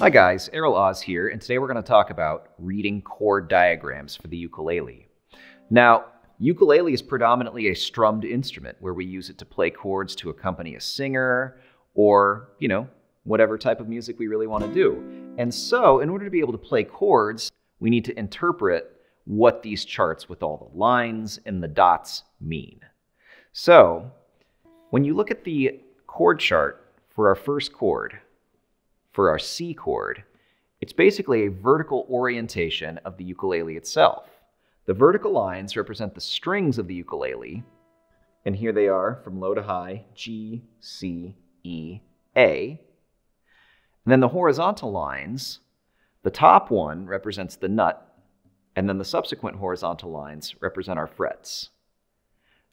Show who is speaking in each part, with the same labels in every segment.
Speaker 1: Hi guys, Errol Oz here, and today we're going to talk about reading chord diagrams for the ukulele. Now, ukulele is predominantly a strummed instrument where we use it to play chords to accompany a singer or, whatever type of music we really want to do. And so, in order to be able to play chords, we need to interpret what these charts with all the lines and the dots mean. So, when you look at the chord chart for our first chord, for our C chord, it's basically a vertical orientation of the ukulele itself. The vertical lines represent the strings of the ukulele, and here they are from low to high, G, C, E, A. And then the horizontal lines, the top one represents the nut, and then the subsequent horizontal lines represent our frets.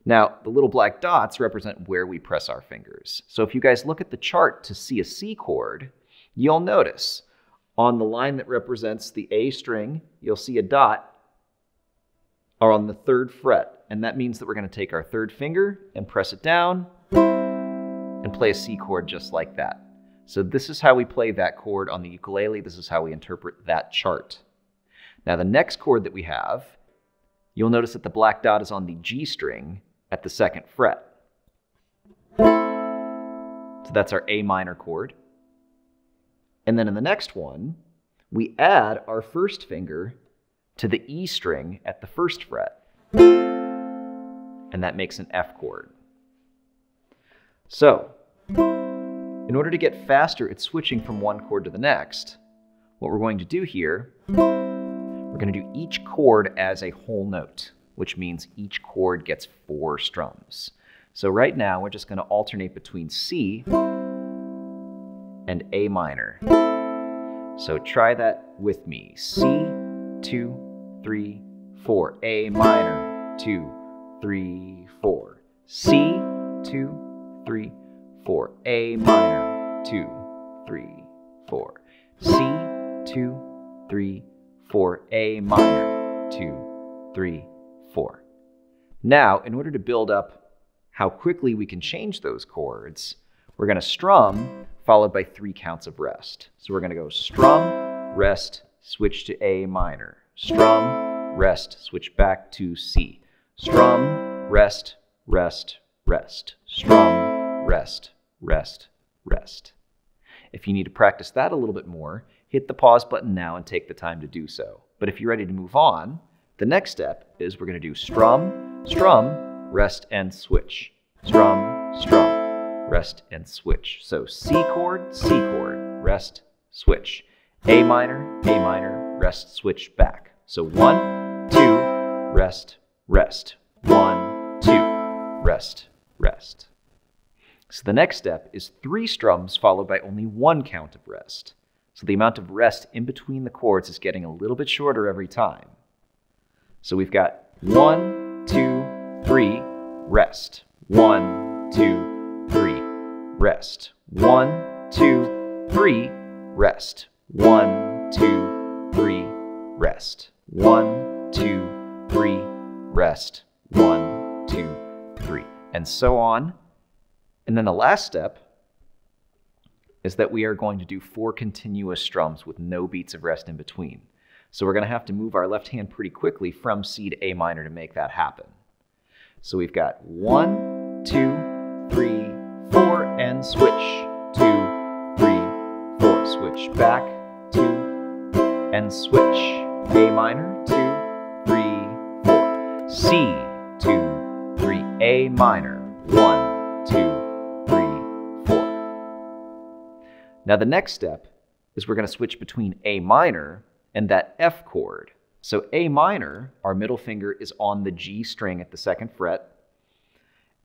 Speaker 1: Now, the little black dots represent where we press our fingers. So if you guys look at the chart to see a C chord, you'll notice on the line that represents the A string, you'll see a dot on the third fret. And that means that we're going to take our third finger and press it down and play a C chord just like that. So this is how we play that chord on the ukulele. This is how we interpret that chart. Now the next chord that we have, you'll notice that the black dot is on the G string at the second fret. So that's our A minor chord. And then in the next one, we add our first finger to the E string at the first fret. And that makes an F chord. So, in order to get faster at switching from one chord to the next, what we're going to do here, we're going to do each chord as a whole note, which means each chord gets 4 strums. So right now, we're just going to alternate between C and A minor. So try that with me. C, 2, 3, 4. A minor, 2, 3, 4. C, 2, 3, 4. A minor, 2, 3, 4. C, 2, 3, 4. A minor, 2, 3, 4. Now, in order to build up how quickly we can change those chords, we're going to strum followed by 3 counts of rest. So we're going to go strum, rest, switch to A minor. Strum, rest, switch back to C. Strum, rest, rest, rest. Strum, rest, rest, rest. If you need to practice that a little bit more, hit the pause button now and take the time to do so. But if you're ready to move on, the next step is we're going to do strum, strum, rest, and switch. Strum, strum, rest, and switch. So C chord, rest, switch. A minor, rest, switch back. So 1, 2, rest, rest. 1, 2, rest, rest. So the next step is 3 strums followed by only 1 count of rest. So the amount of rest in between the chords is getting a little bit shorter every time. So we've got 1, 2, 3, rest. 1, 2, 3, rest. 1, 2, 3, rest. 1, 2, 3, rest. 1, 2, 3, rest. 1, 2, 3, and so on. And then the last step is that we are going to do 4 continuous strums with no beats of rest in between. So we're going to have to move our left hand pretty quickly from C to A minor to make that happen. So we've got 1, 2, 3, 4, and switch. 2, 3, 4. Switch back, 2, and switch. A minor, 2, 3, 4. C, 2, 3. A minor, 1, 2, 3, 4. Now the next step is we're going to switch between A minor and that F chord. So A minor, our middle finger is on the G string at the second fret.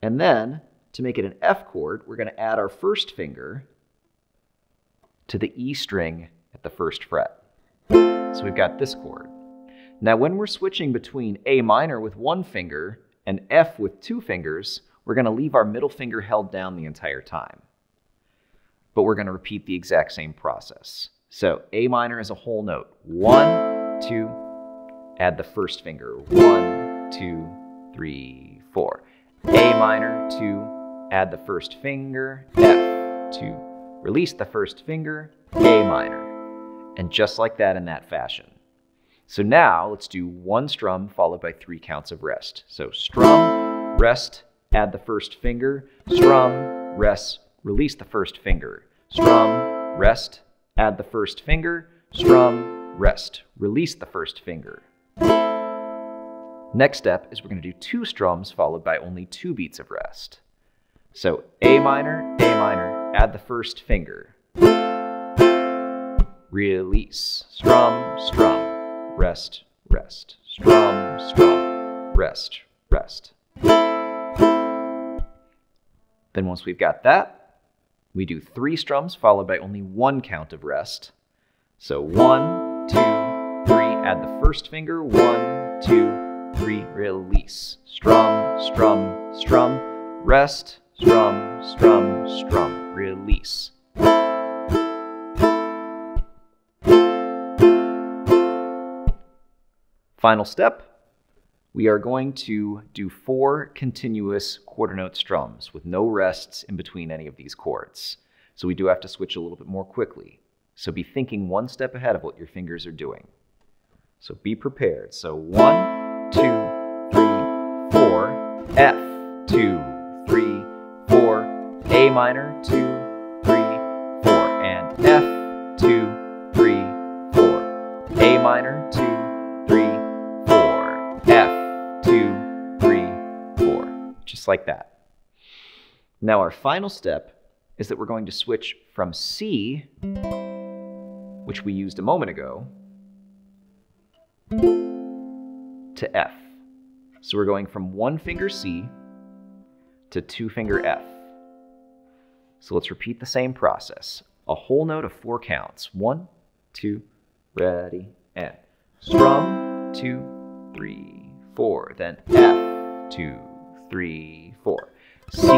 Speaker 1: And then, to make it an F chord, we're going to add our first finger to the E string at the first fret. So we've got this chord. Now when we're switching between A minor with 1 finger and F with 2 fingers, we're going to leave our middle finger held down the entire time. But we're going to repeat the exact same process. So A minor is a whole note. 1, 2, add the first finger. 1, 2, 3, 4. A minor, 2, add the first finger. F, 2, release the first finger. A minor. And just like that in that fashion. So now let's do one strum followed by 3 counts of rest. So strum, rest, add the first finger, strum, rest, release the first finger, strum, rest, add the first finger, strum, rest, release the first finger. Next step is we're going to do 2 strums followed by only 2 beats of rest. So A minor, add the first finger, release, strum, strum, rest, rest, strum, strum, rest, rest. Then once we've got that, we do 3 strums followed by only 1 count of rest. So 1, 2, 3, add the first finger, 1, 2, 3, release, strum, strum, strum, rest, strum, strum, strum, release. Final step, we are going to do 4 continuous quarter note strums with no rests in between any of these chords. So we do have to switch a little bit more quickly. So be thinking 1 step ahead of what your fingers are doing. So be prepared. So 1, 2, 3, 4, F, 2, 3, 4, A minor, 2, 3, 4, and F, 2, 3, 4, A minor, 2, 3, 4, F, 2, 3, 4, just like that. Now our final step is that we're going to switch from C, which we used a moment ago, to F. So we're going from 1 finger C to 2 finger F. So let's repeat the same process. A whole note of 4 counts. 1, 2, ready, and strum, 2, 3, 4. Then F, 2, 3, 4. C,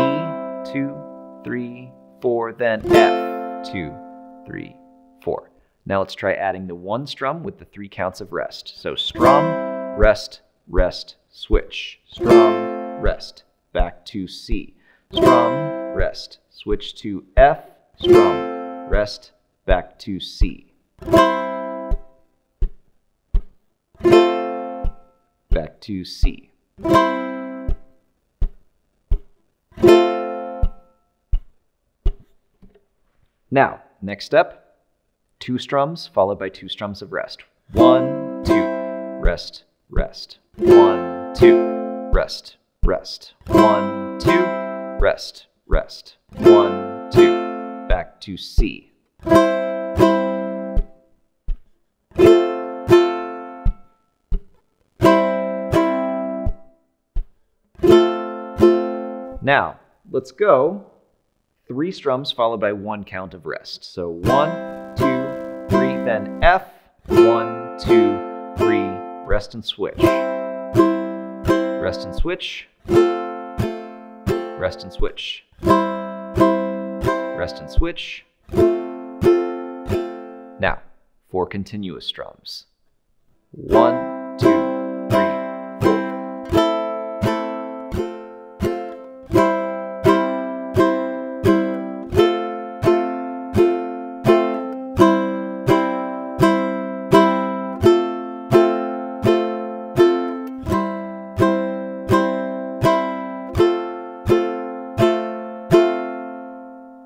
Speaker 1: 2, 3, 4. Then F, 2, 3, 4. Now let's try adding the 1 strum with the 3 counts of rest. So strum, rest, rest, switch. Strum, rest, back to C. Strum, rest, switch to F. Strum, rest, back to C. Back to C. Now, next step, 2 strums followed by 2 strums of rest. 1, 2, rest, rest. 1, 2, rest, rest. 1, 2, rest, rest. 1, 2, back to C. Now, let's go 3 strums followed by 1 count of rest. So 1, 2, 3, then F, 1, 2, 3, rest and switch. Rest and switch. Rest and switch. Rest and switch. Now, 4 continuous strums. 1, 2, 3, 4.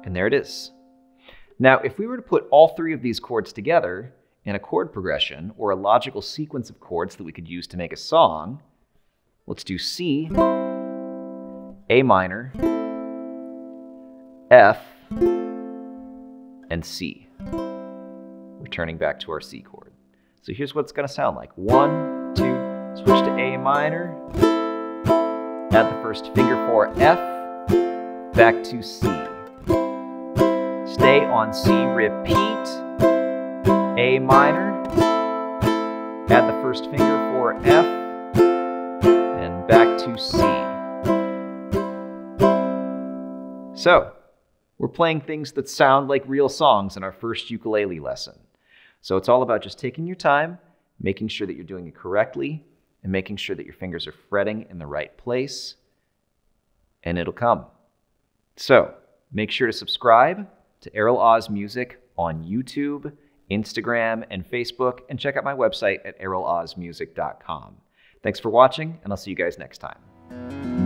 Speaker 1: And there it is. Now, if we were to put all 3 of these chords together in a chord progression or a logical sequence of chords that we could use to make a song, let's do C, A minor, F, and C. Returning back to our C chord. So here's what it's going to sound like. 1, 2, switch to A minor, add the first finger for F, back to C. Stay on C, repeat, A minor, add the first finger for F, and back to C. So, we're playing things that sound like real songs in our first ukulele lesson. So it's all about just taking your time, making sure that you're doing it correctly, and making sure that your fingers are fretting in the right place, and it'll come. So, make sure to subscribe to Errol Oz Music on YouTube Instagram, and Facebook, and check out my website at errolozmusic.com. Thanks for watching, and I'll see you guys next time.